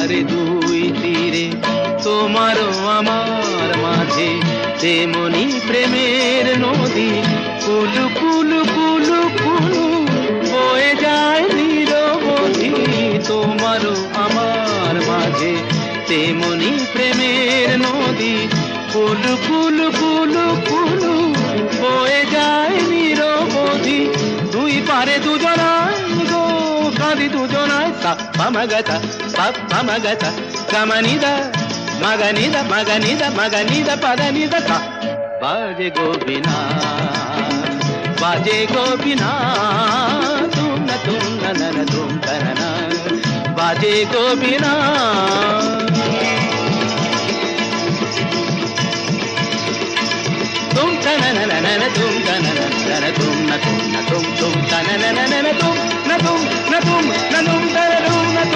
ধারে দুই তীরে তোমারও আমার মাঝে তেমনি প্রেমের নদী কুলু কুলু কুলু কুলু বয়ে যায় নিরবধি তোমারও আমার মাঝে তেমনি প্রেমের নদী কুলু কুলু কুলু কুলু বয়ে যায় নিরবধি দুই পারে দুজনায় গো কাঁদি দুজনায় সা পামাগাতা সাপ পামাগাতা গামানিদা মাগানিদা মাগানিদা মাগানিদা পাদানিদা সা বাজে গোবিনা তুম না তুম না বাজে গোবিনা तुम तन न न न तुम तन न न तुम न तुम न तुम तुम तन न न न तुम न तुम न तुम न तुम तन न तुम